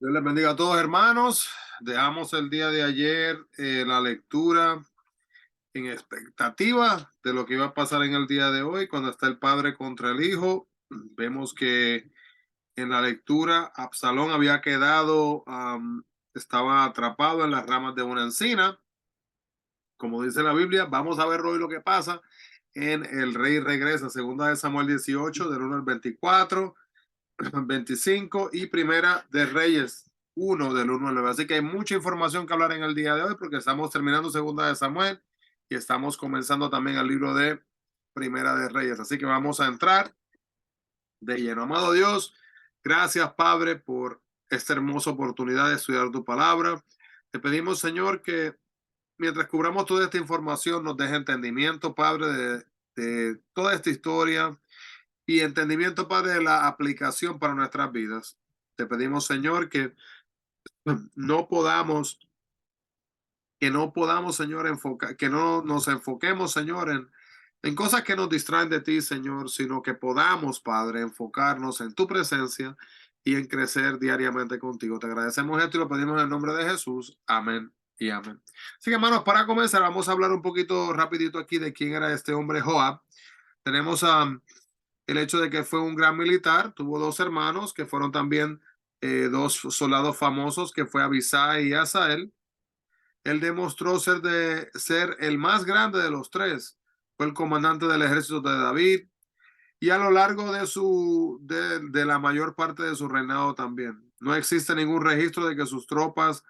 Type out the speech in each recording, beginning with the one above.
Dios les bendiga a todos, hermanos. Dejamos el día de ayer la lectura en expectativa de lo que iba a pasar en el día de hoy, cuando está el padre contra el hijo. Vemos que en la lectura Absalón había quedado, estaba atrapado en las ramas de una encina, como dice la Biblia. Vamos a ver hoy lo que pasa en El Rey Regresa, segunda de Samuel 18, del 1 al 24. 25 y Primera de Reyes 1 del 1 al 9. Así que hay mucha información que hablar en el día de hoy porque estamos terminando Segunda de Samuel y estamos comenzando también el libro de Primera de Reyes. Así que vamos a entrar de lleno. Amado Dios, gracias Padre por esta hermosa oportunidad de estudiar tu palabra. Te pedimos, Señor, que mientras cubramos toda esta información nos deje entendimiento, Padre, de toda esta historia y entendimiento, Padre, de la aplicación para nuestras vidas. Te pedimos, Señor, no podamos, que no podamos, Señor, enfocar, que no nos enfoquemos, Señor, en cosas que nos distraen de ti, Señor, sino que podamos, Padre, enfocarnos en tu presencia y en crecer diariamente contigo. Te agradecemos esto y lo pedimos en el nombre de Jesús. Amén y amén. Así que, hermanos, para comenzar, vamos a hablar un poquito rapidito aquí de quién era este hombre Joab. Tenemos el hecho de que fue un gran militar, tuvo dos hermanos que fueron también dos soldados famosos, que fue Abisai y Asael. Él demostró ser el más grande de los tres. Fue el comandante del ejército de David y a lo largo de la mayor parte de su reinado también. No existe ningún registro de que sus tropas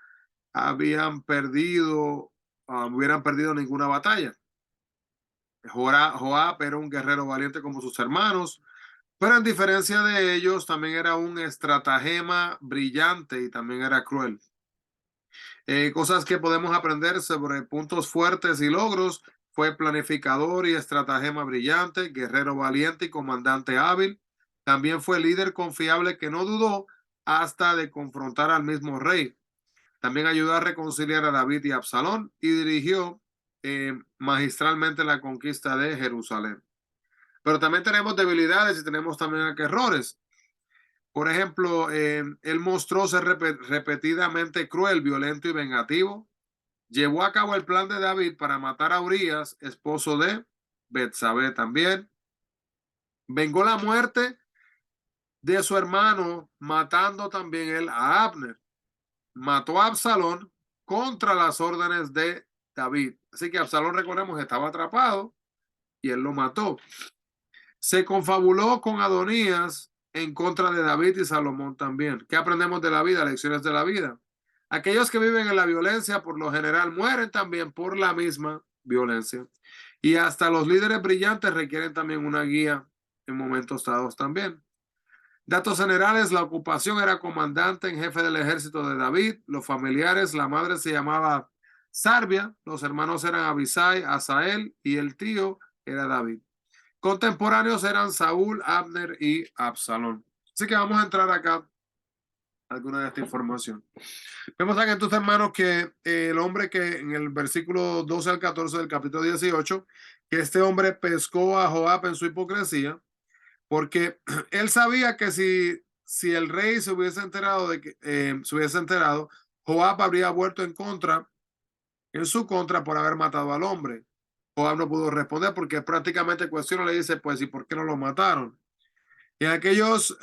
hubieran perdido ninguna batalla. Joab era un guerrero valiente como sus hermanos, pero en diferencia de ellos, también era un estratagema brillante y también era cruel. Cosas que podemos aprender sobre puntos fuertes y logros: fue planificador y estratagema brillante, guerrero valiente y comandante hábil. También fue líder confiable que no dudó hasta de confrontar al mismo rey. También ayudó a reconciliar a David y Absalón y dirigió magistralmente la conquista de Jerusalén. Pero también tenemos debilidades y tenemos también errores. Por ejemplo, él mostró ser repetidamente cruel, violento y vengativo. Llevó a cabo el plan de David para matar a Urías, esposo de Betsabé también. Vengó la muerte de su hermano, matando también él a Abner. Mató a Absalón contra las órdenes de David. Así que Absalón, recordemos, estaba atrapado y él lo mató. Se confabuló con Adonías en contra de David y Salomón también. ¿Qué aprendemos de la vida? Lecciones de la vida. Aquellos que viven en la violencia por lo general mueren también por la misma violencia. Y hasta los líderes brillantes requieren también una guía en momentos dados también. Datos generales: la ocupación era comandante en jefe del ejército de David. Los familiares: la madre se llamaba Sarbia, los hermanos eran Abisai, Asael y el tío era David. Contemporáneos eran Saúl, Abner y Absalón. Así que vamos a entrar acá a alguna de esta información. Vemos acá en tus hermanos que el hombre que en el versículo 12 al 14 del capítulo 18, que este hombre pescó a Joab en su hipocresía, porque él sabía que si el rey se hubiese enterado Joab habría vuelto en su contra por haber matado al hombre. Joab no pudo responder porque prácticamente cuestiona, le dice, pues, ¿y por qué no lo mataron? Y en aquellos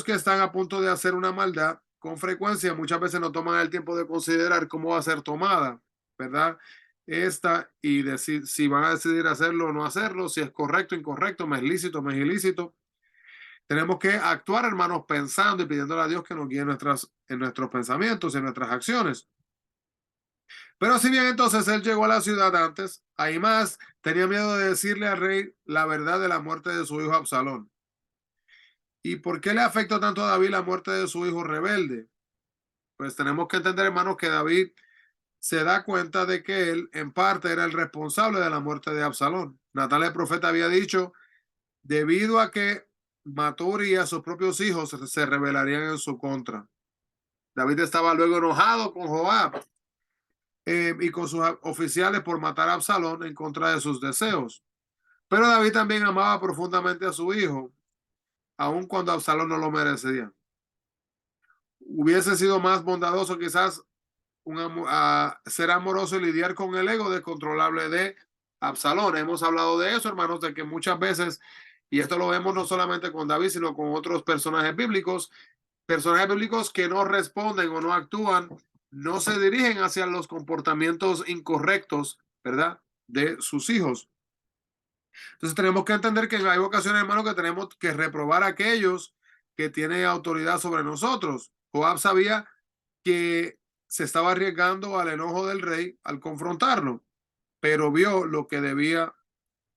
que están a punto de hacer una maldad, con frecuencia, muchas veces no toman el tiempo de considerar cómo va a ser tomada, ¿verdad? Esta, y decir si van a decidir hacerlo o no hacerlo, si es correcto, incorrecto, me es lícito, me es ilícito. Tenemos que actuar, hermanos, pensando y pidiéndole a Dios que nos guíe en nuestros pensamientos y en nuestras acciones. Pero si bien entonces él llegó a la ciudad antes, Ahimás tenía miedo de decirle al rey la verdad de la muerte de su hijo Absalón. ¿Y por qué le afectó tanto a David la muerte de su hijo rebelde? Pues tenemos que entender, hermanos, que David se da cuenta de que él en parte era el responsable de la muerte de Absalón. Natán el profeta había dicho: debido a que mató a Urías, sus propios hijos se rebelarían en su contra. David estaba luego enojado con Joab y con sus oficiales por matar a Absalón en contra de sus deseos. Pero David también amaba profundamente a su hijo, aun cuando Absalón no lo merecía. hubiese sido más bondadoso quizás ser amoroso y lidiar con el ego descontrolable de Absalón. Hemos hablado de eso, hermanos, de que muchas veces, y esto lo vemos no solamente con David, sino con otros personajes bíblicos que no responden o no actúan, no se dirigen hacia los comportamientos incorrectos, ¿verdad? De sus hijos. Entonces tenemos que entender que hay ocasiones, hermanos, que tenemos que reprobar a aquellos que tienen autoridad sobre nosotros. Joab sabía que se estaba arriesgando al enojo del rey al confrontarlo, pero vio lo que debía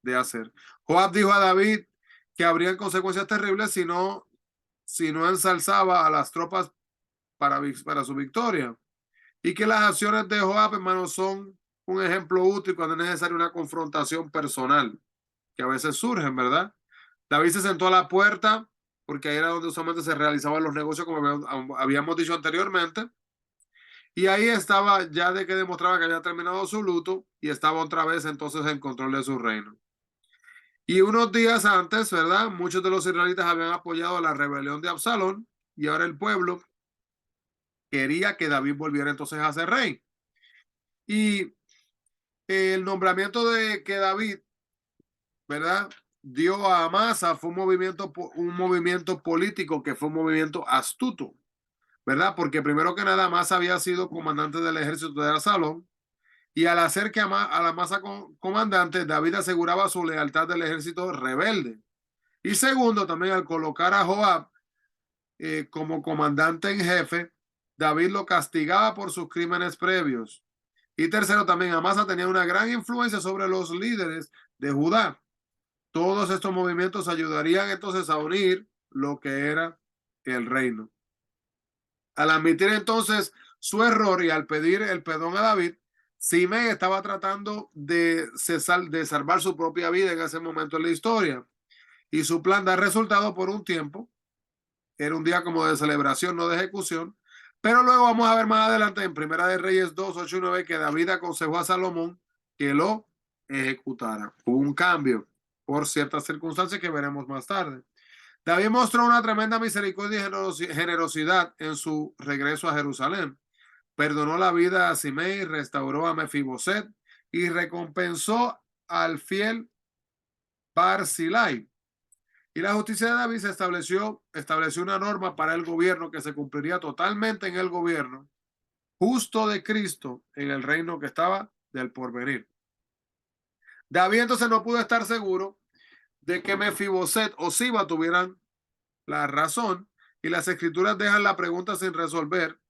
de hacer. Joab dijo a David que habrían consecuencias terribles si no ensalzaba a las tropas para su victoria. Y que las acciones de Joab, hermanos, son un ejemplo útil cuando es necesaria una confrontación personal, que a veces surgen, ¿verdad? David se sentó a la puerta, porque ahí era donde usualmente se realizaban los negocios, como habíamos dicho anteriormente. Y ahí estaba, ya de que demostraba que había terminado su luto, y estaba otra vez entonces en control de su reino. Y unos días antes, ¿verdad? Muchos de los israelitas habían apoyado la rebelión de Absalón, y ahora el pueblo quería que David volviera entonces a ser rey. Y el nombramiento de que David, ¿verdad? Dio a Amasa fue un movimiento político que fue un movimiento astuto, ¿verdad? Porque primero que nada, Amasa había sido comandante del ejército de Absalón, y al hacer que a la Amasa comandante, David aseguraba su lealtad del ejército rebelde. Y segundo, también al colocar a Joab como comandante en jefe, David lo castigaba por sus crímenes previos. Y tercero, también Amasa tenía una gran influencia sobre los líderes de Judá. Todos estos movimientos ayudarían entonces a unir lo que era el reino. Al admitir entonces su error y al pedir el perdón a David, Simei estaba tratando de salvar su propia vida en ese momento en la historia. Y su plan da resultado por un tiempo. Era un día como de celebración, no de ejecución. Pero luego vamos a ver más adelante en Primera de Reyes 2, 8 y 9 que David aconsejó a Salomón que lo ejecutara. Hubo un cambio por ciertas circunstancias que veremos más tarde. David mostró una tremenda misericordia y generosidad en su regreso a Jerusalén. Perdonó la vida a Simei, restauró a Mefiboset y recompensó al fiel Barzillai. Y la justicia de David estableció una norma para el gobierno que se cumpliría totalmente en el gobierno justo de Cristo en el reino que estaba del porvenir. David entonces no pudo estar seguro de que Mefiboset o Siba tuvieran la razón, y las escrituras dejan la pregunta sin resolver.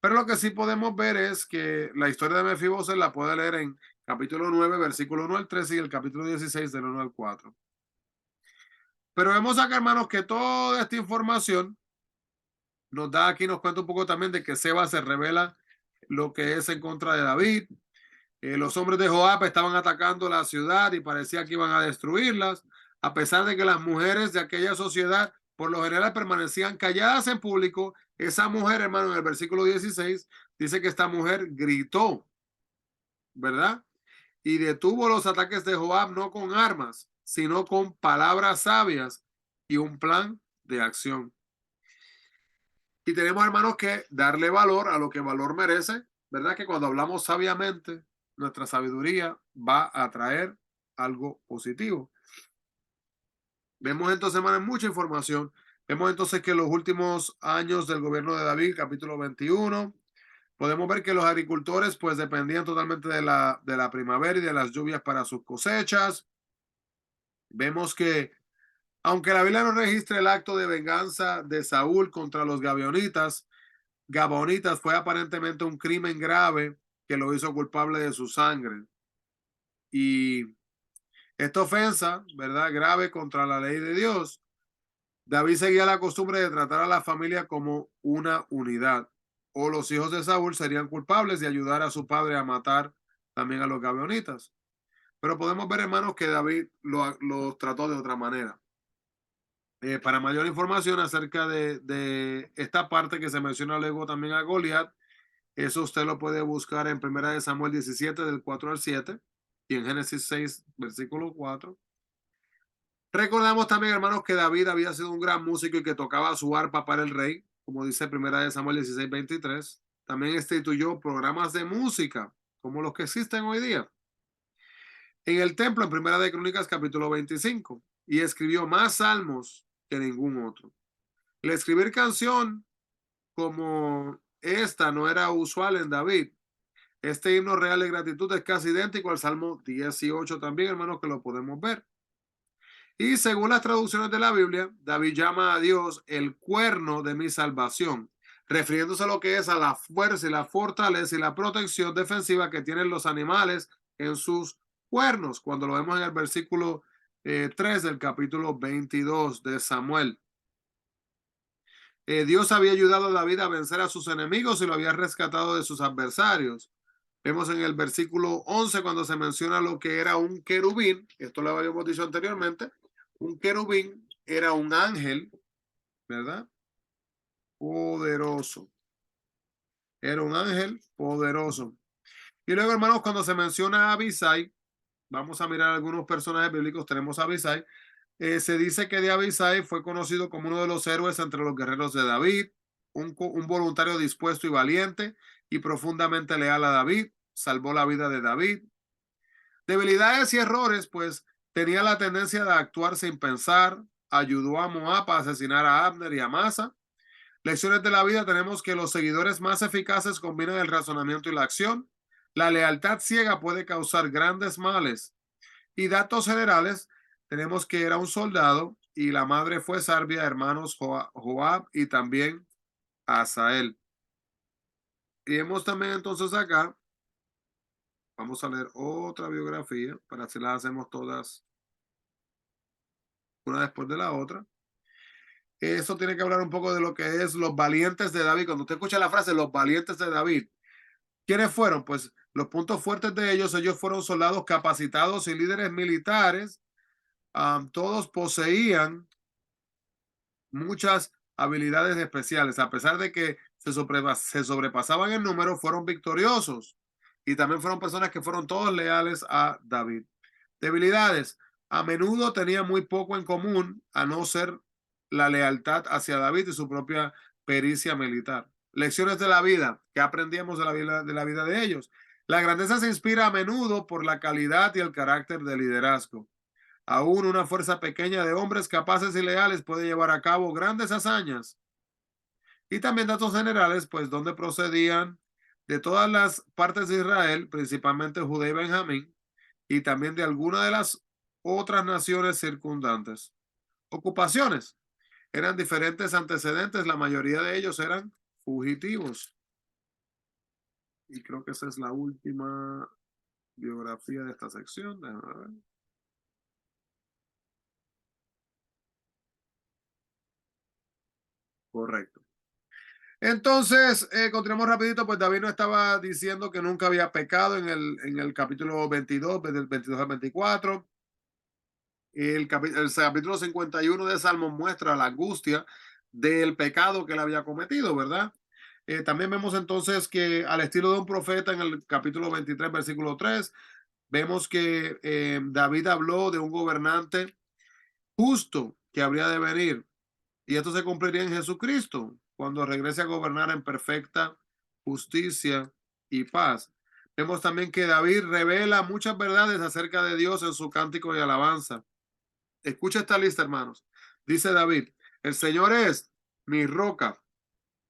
Pero lo que sí podemos ver es que la historia de Mefiboset la puede leer en capítulo 9, versículo 1 al 13 y el capítulo 16 del 1 al 4. Pero vemos acá, hermanos, que toda esta información nos da aquí, nos cuenta un poco también de que Seba se revela lo que es en contra de David. Los hombres de Joab estaban atacando la ciudad y parecía que iban a destruirlas, a pesar de que las mujeres de aquella sociedad por lo general permanecían calladas en público. Esa mujer, hermano, en el versículo 16, dice que esta mujer gritó, ¿verdad? Y detuvo los ataques de Joab no con armas, sino con palabras sabias y un plan de acción. Y tenemos, hermanos, que darle valor a lo que valor merece, ¿verdad? Que cuando hablamos sabiamente, nuestra sabiduría va a traer algo positivo. Vemos entonces, hermanos, mucha información. Vemos entonces que en los últimos años del gobierno de David, capítulo 21, podemos ver que los agricultores pues dependían totalmente de la primavera y de las lluvias para sus cosechas. Vemos que, aunque la Biblia no registra el acto de venganza de Saúl contra los Gabonitas fue aparentemente un crimen grave que lo hizo culpable de su sangre. Y esta ofensa, ¿verdad? Grave contra la ley de Dios. David seguía la costumbre de tratar a la familia como una unidad. O los hijos de Saúl serían culpables de ayudar a su padre a matar también a los Gabaonitas. Pero podemos ver, hermanos, que David lo trató de otra manera. Para mayor información acerca de esta parte que se menciona luego también a Goliat, eso usted lo puede buscar en Primera de Samuel 17, del 4 al 7, y en Génesis 6, versículo 4. Recordamos también, hermanos, que David había sido un gran músico y que tocaba su arpa para el rey. como dice Primera de Samuel 16:23. También instituyó programas de música, como los que existen hoy día, en el templo en Primera de Crónicas capítulo 25, y escribió más salmos que ningún otro. El escribir canción como esta no era usual en David. Este himno real de gratitud es casi idéntico al Salmo 18 también, hermanos, que lo podemos ver. Y según las traducciones de la Biblia, David llama a Dios el cuerno de mi salvación, refiriéndose a lo que es a la fuerza y la fortaleza y la protección defensiva que tienen los animales en sus cuernos, cuando lo vemos en el versículo 3 del capítulo 22 de Samuel. Dios había ayudado a David a vencer a sus enemigos y lo había rescatado de sus adversarios. Vemos en el versículo 11 cuando se menciona lo que era un querubín, esto lo habíamos dicho anteriormente, un querubín era un ángel, ¿verdad? Poderoso. Era un ángel poderoso. Y luego, hermanos, cuando se menciona a Abisai, vamos a mirar algunos personajes bíblicos, tenemos a Abisai, se dice que de Abisai fue conocido como uno de los héroes entre los guerreros de David, un voluntario dispuesto y valiente y profundamente leal a David, salvó la vida de David. Debilidades y errores, pues tenía la tendencia de actuar sin pensar, ayudó a Moab a asesinar a Abner y a Amasa. Lecciones de la vida, tenemos que los seguidores más eficaces combinan el razonamiento y la acción. La lealtad ciega puede causar grandes males. Y datos generales, tenemos que era un soldado y la madre fue Sarbia, hermanos Joab y también Asael. Y vemos también entonces acá, vamos a leer otra biografía para si las hacemos todas una después de la otra. Eso tiene que hablar un poco de lo que es los valientes de David. Cuando usted escucha la frase los valientes de David, ¿quiénes fueron? Pues los puntos fuertes de ellos fueron soldados capacitados y líderes militares. Todos poseían muchas habilidades especiales. A pesar de que se sobrepasaban en número, fueron victoriosos. Y también fueron personas que fueron todos leales a David. Debilidades. A menudo tenía muy poco en común, a no ser la lealtad hacia David y su propia pericia militar. Lecciones de la vida. ¿Qué aprendíamos de la vida de ellos? La grandeza se inspira a menudo por la calidad y el carácter de liderazgo. Aún una fuerza pequeña de hombres capaces y leales puede llevar a cabo grandes hazañas. Y también datos generales, pues donde procedían de todas las partes de Israel, principalmente Judá y Benjamín, y también de algunas de las otras naciones circundantes. Ocupaciones. Eran diferentes antecedentes, la mayoría de ellos eran fugitivos. Y creo que esa es la última biografía de esta sección. Déjame ver. Correcto. Entonces, continuamos rapidito, pues David no estaba diciendo que nunca había pecado en el capítulo 22, del 22 al 24. El capítulo 51 de Salmos muestra la angustia del pecado que él había cometido, ¿verdad? También vemos entonces que al estilo de un profeta en el capítulo 23, versículo 3, vemos que David habló de un gobernante justo que habría de venir. Y esto se cumpliría en Jesucristo, cuando regrese a gobernar en perfecta justicia y paz. Vemos también que David revela muchas verdades acerca de Dios en su cántico y alabanza. Escucha esta lista, hermanos. Dice David, el Señor es mi roca,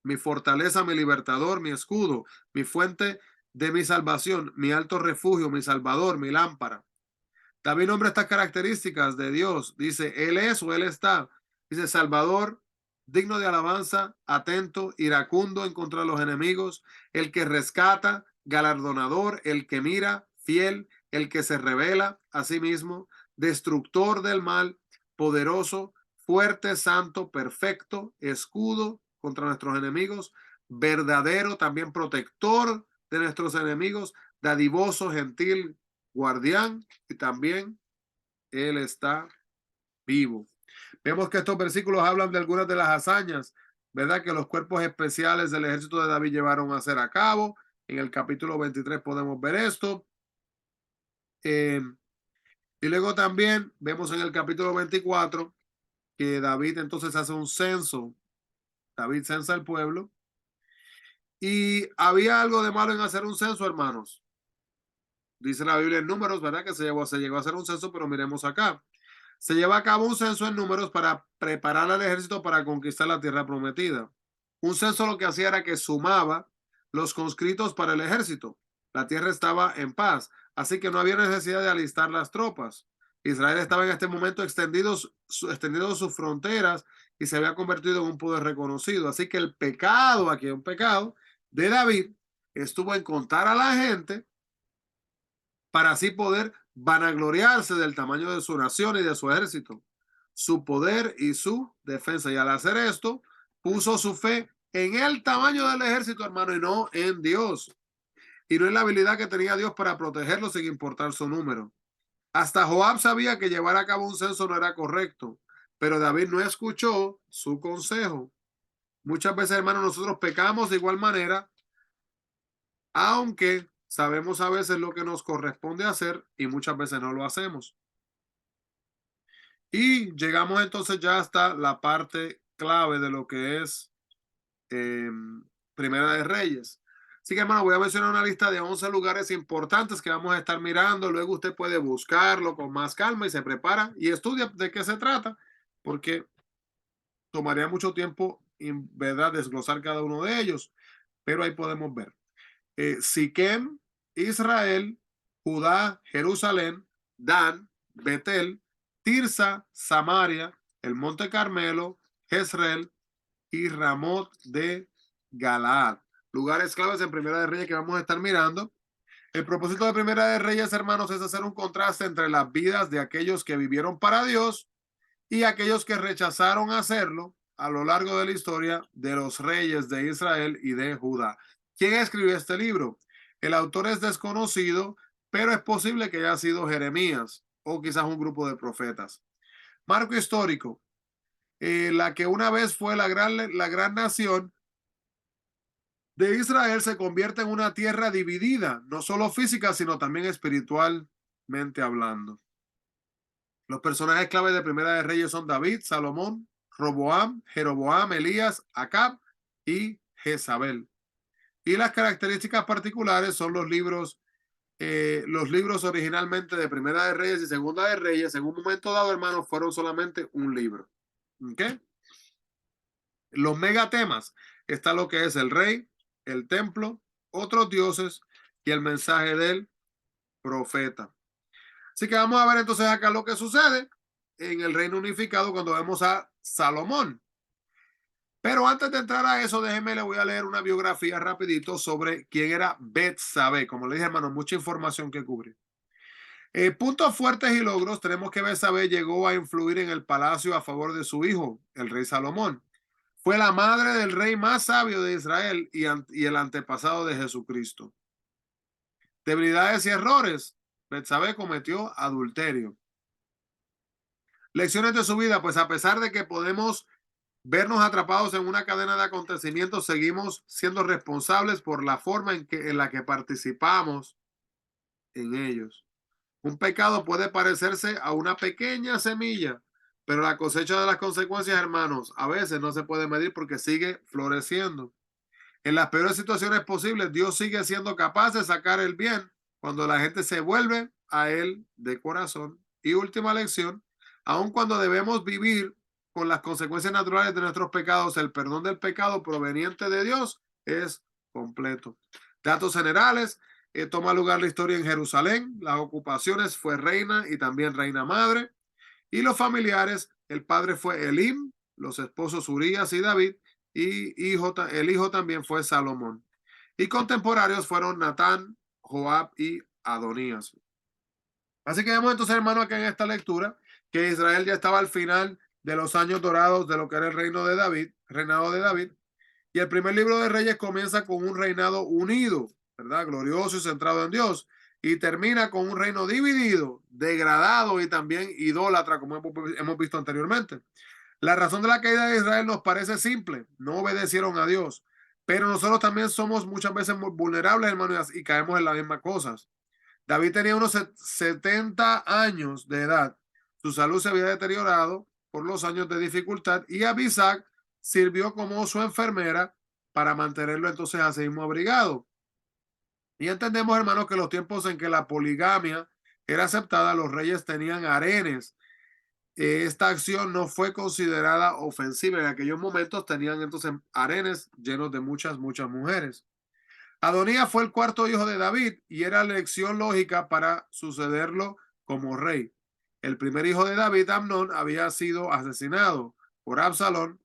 mi fortaleza, mi libertador, mi escudo, mi fuente de mi salvación, mi alto refugio, mi salvador, mi lámpara. David nombra estas características de Dios. Dice, Él es o Él está. Dice, Salvador, digno de alabanza, atento, iracundo en contra de los enemigos, el que rescata, galardonador, el que mira, fiel, el que se revela a sí mismo, destructor del mal, poderoso, fuerte, santo, perfecto, escudo contra nuestros enemigos, verdadero, también protector de nuestros enemigos, dadivoso, gentil, guardián, y también Él está vivo. Vemos que estos versículos hablan de algunas de las hazañas, ¿verdad? Que los cuerpos especiales del ejército de David llevaron a hacer a cabo. En el capítulo 23 podemos ver esto. Eh, y luego también vemos en el capítulo 24 que David entonces hace un censo. David censa el pueblo. Y había algo de malo en hacer un censo, hermanos. Dice la Biblia en Números, ¿verdad? Que se llegó a hacer un censo, pero miremos acá. Se lleva a cabo un censo en Números para preparar al ejército para conquistar la tierra prometida. Un censo lo que hacía era que sumaba los conscritos para el ejército. La tierra estaba en paz, así que no había necesidad de alistar las tropas. Israel estaba en este momento extendiendo sus fronteras y se había convertido en un poder reconocido. Así que el pecado, aquí hay un pecado, de David estuvo en contar a la gente para así poder vanagloriarse del tamaño de su nación y de su ejército, su poder y su defensa. Y al hacer esto, puso su fe en el tamaño del ejército, hermano, y no en Dios. Y no en la habilidad que tenía Dios para protegerlo sin importar su número. Hasta Joab sabía que llevar a cabo un censo no era correcto, pero David no escuchó su consejo. Muchas veces, hermano, nosotros pecamos de igual manera, aunque sabemos a veces lo que nos corresponde hacer y muchas veces no lo hacemos. Y llegamos entonces ya hasta la parte clave de lo que es eh, Primera de Reyes. Así que, hermano, voy a mencionar una lista de 11 lugares importantes que vamos a estar mirando. Luego usted puede buscarlo con más calma y se prepara y estudia de qué se trata, porque tomaría mucho tiempo, en verdad, desglosar cada uno de ellos. Pero ahí podemos ver. Siquem, Israel, Judá, Jerusalén, Dan, Betel, Tirsa, Samaria, el Monte Carmelo, Jezreel y Ramot de Galaad. Lugares claves en Primera de Reyes que vamos a estar mirando. El propósito de Primera de Reyes, hermanos, es hacer un contraste entre las vidas de aquellos que vivieron para Dios y aquellos que rechazaron hacerlo a lo largo de la historia de los reyes de Israel y de Judá. ¿Quién escribió este libro? El autor es desconocido, pero es posible que haya sido Jeremías o quizás un grupo de profetas. Marco histórico. La que una vez fue la gran nación de Israel se convierte en una tierra dividida, no solo física, sino también espiritualmente hablando. Los personajes clave de Primera de Reyes son David, Salomón, Roboam, Jeroboam, Elías, Acab y Jezabel. Y las características particulares son los libros originalmente de Primera de Reyes y Segunda de Reyes, en un momento dado, hermanos, fueron solamente un libro. ¿Ok? Los megatemas está lo que es el rey, el templo, otros dioses y el mensaje del profeta. Así que vamos a ver entonces acá lo que sucede en el reino unificado cuando vemos a Salomón. Pero antes de entrar a eso, déjenme, le voy a leer una biografía rapidito sobre quién era Betsabé. Como le dije, hermano, mucha información que cubrir. Puntos fuertes y logros. Tenemos que Betsabé llegó a influir en el palacio a favor de su hijo, el rey Salomón. Fue la madre del rey más sabio de Israel y el antepasado de Jesucristo. Debilidades y errores. Betsabé cometió adulterio. Lecciones de su vida, pues a pesar de que podemos vernos atrapados en una cadena de acontecimientos, seguimos siendo responsables por la forma en la que participamos en ellos. Un pecado puede parecerse a una pequeña semilla, pero la cosecha de las consecuencias, hermanos, a veces no se puede medir porque sigue floreciendo. En las peores situaciones posibles, Dios sigue siendo capaz de sacar el bien cuando la gente se vuelve a Él de corazón. Y última lección, aun cuando debemos vivir con las consecuencias naturales de nuestros pecados, el perdón del pecado proveniente de Dios es completo. Datos generales, toma lugar la historia en Jerusalén, las ocupaciones fue reina y también reina madre, y los familiares, el padre fue Elim, los esposos Urías y David, y el hijo también fue Salomón. Y contemporáneos fueron Natán, Joab y Adonías. Así que vemos entonces, hermano, acá en esta lectura que Israel ya estaba al final de los años dorados de lo que era el reino de David, reinado de David. Y el primer libro de Reyes comienza con un reinado unido, ¿verdad? Glorioso y centrado en Dios. Y termina con un reino dividido, degradado y también idólatra, como hemos visto anteriormente. La razón de la caída de Israel nos parece simple. No obedecieron a Dios. Pero nosotros también somos muchas veces muy vulnerables, hermanos, y caemos en las mismas cosas. David tenía unos 70 años de edad. Su salud se había deteriorado por los años de dificultad y Abisag sirvió como su enfermera para mantenerlo entonces así mismo abrigado. Y entendemos, hermanos, que los tiempos en que la poligamia era aceptada, los reyes tenían harenes. Esta acción no fue considerada ofensiva. En aquellos momentos tenían entonces harenes llenos de muchas mujeres. Adonías fue el cuarto hijo de David y era la elección lógica para sucederlo como rey. El primer hijo de David, Amnón, había sido asesinado por Absalón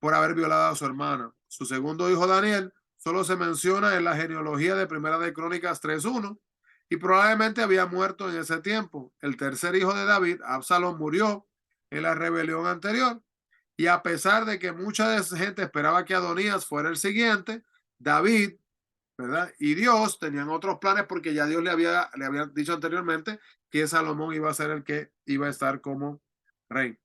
por haber violado a su hermana. Su segundo hijo, Daniel, solo se menciona en la genealogía de Primera de Crónicas 3:1 y probablemente había muerto en ese tiempo. El tercer hijo de David, Absalón, murió en la rebelión anterior y a pesar de que mucha gente esperaba que Adonías fuera el siguiente, David, ¿verdad? Y Dios tenían otros planes porque ya Dios le había dicho anteriormente que Salomón iba a ser el que iba a estar como rey.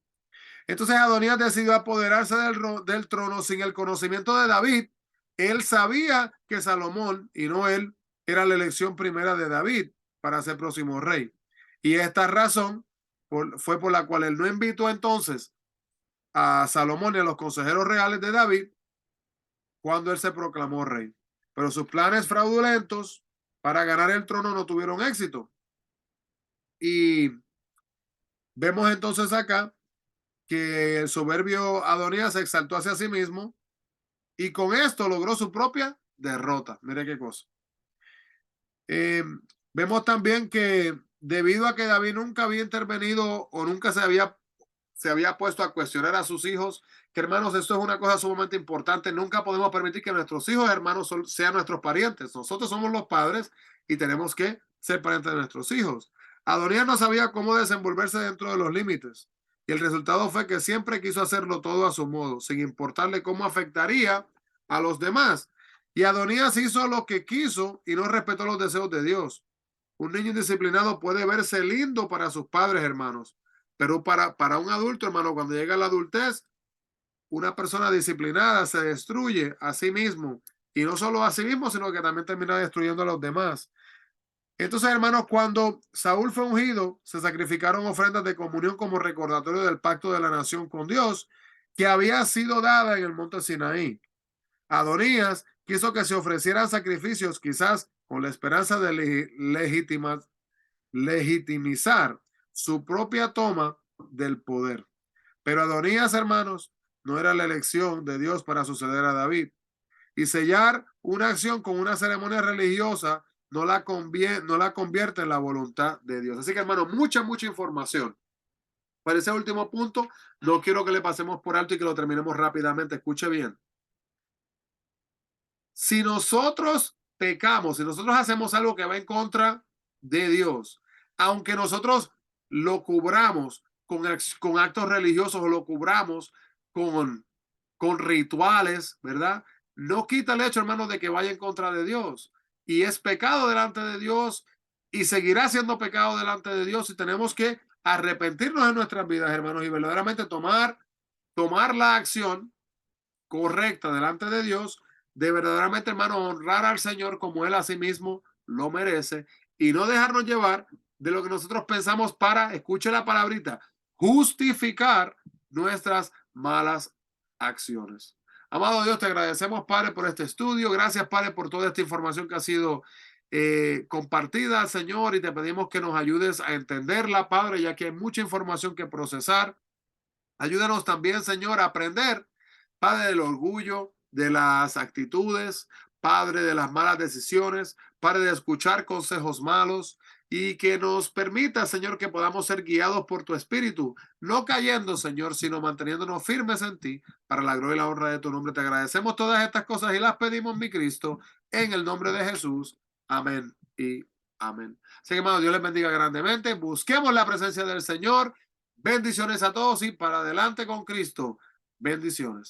Entonces Adonías decidió apoderarse del trono sin el conocimiento de David. Él sabía que Salomón y no él era la elección primera de David para ser próximo rey. Y esta razón fue por la cual él no invitó entonces a Salomón y a los consejeros reales de David cuando él se proclamó rey. Pero sus planes fraudulentos para ganar el trono no tuvieron éxito. Y vemos entonces acá que el soberbio Adonías se exaltó hacia sí mismo y con esto logró su propia derrota. Mire qué cosa. Eh, Vemos también que debido a que David nunca había intervenido o nunca se había puesto a cuestionar a sus hijos, que hermanos, esto es una cosa sumamente importante. Nunca podemos permitir que nuestros hijos hermanos sean nuestros parientes. Nosotros somos los padres y tenemos que ser parientes de nuestros hijos. Adonías no sabía cómo desenvolverse dentro de los límites. Y el resultado fue que siempre quiso hacerlo todo a su modo, sin importarle cómo afectaría a los demás. Y Adonías hizo lo que quiso y no respetó los deseos de Dios. Un niño indisciplinado puede verse lindo para sus padres, hermanos, pero para un adulto, hermano, cuando llega a la adultez, una persona disciplinada se destruye a sí mismo. Y no solo a sí mismo, sino que también termina destruyendo a los demás. Entonces, hermanos, cuando Saúl fue ungido, se sacrificaron ofrendas de comunión como recordatorio del pacto de la nación con Dios que había sido dada en el monte Sinaí. Adonías quiso que se ofrecieran sacrificios, quizás con la esperanza de legitimizar su propia toma del poder. Pero Adonías, hermanos, no era la elección de Dios para suceder a David. Y sellar una acción con una ceremonia religiosa no la convierte en la voluntad de Dios. Así que, hermano, mucha información. Para ese último punto, no quiero que le pasemos por alto y que lo terminemos rápidamente. Escuche bien. Si nosotros pecamos, si nosotros hacemos algo que va en contra de Dios, aunque nosotros lo cubramos con actos religiosos o lo cubramos con, con rituales, ¿verdad? No quita el hecho, hermano, de que vaya en contra de Dios. Y es pecado delante de Dios y seguirá siendo pecado delante de Dios y tenemos que arrepentirnos de nuestras vidas, hermanos, y verdaderamente tomar la acción correcta delante de Dios, de verdaderamente, hermano, honrar al Señor como Él a sí mismo lo merece y no dejarnos llevar de lo que nosotros pensamos para, escuche la palabrita, justificar nuestras malas acciones. Amado Dios, te agradecemos, Padre, por este estudio. Gracias, Padre, por toda esta información que ha sido compartida, Señor, y te pedimos que nos ayudes a entenderla, Padre, ya que hay mucha información que procesar. Ayúdanos también, Señor, a aprender, Padre, del orgullo, de las actitudes, Padre, de las malas decisiones, Padre, de escuchar consejos malos y que nos permita, Señor, que podamos ser guiados por tu Espíritu, no cayendo, Señor, sino manteniéndonos firmes en ti, para la gloria y la honra de tu nombre. Te agradecemos todas estas cosas y las pedimos, mi Cristo, en el nombre de Jesús. Amén y amén. Así que, hermano, Dios les bendiga grandemente. Busquemos la presencia del Señor. Bendiciones a todos y para adelante con Cristo. Bendiciones.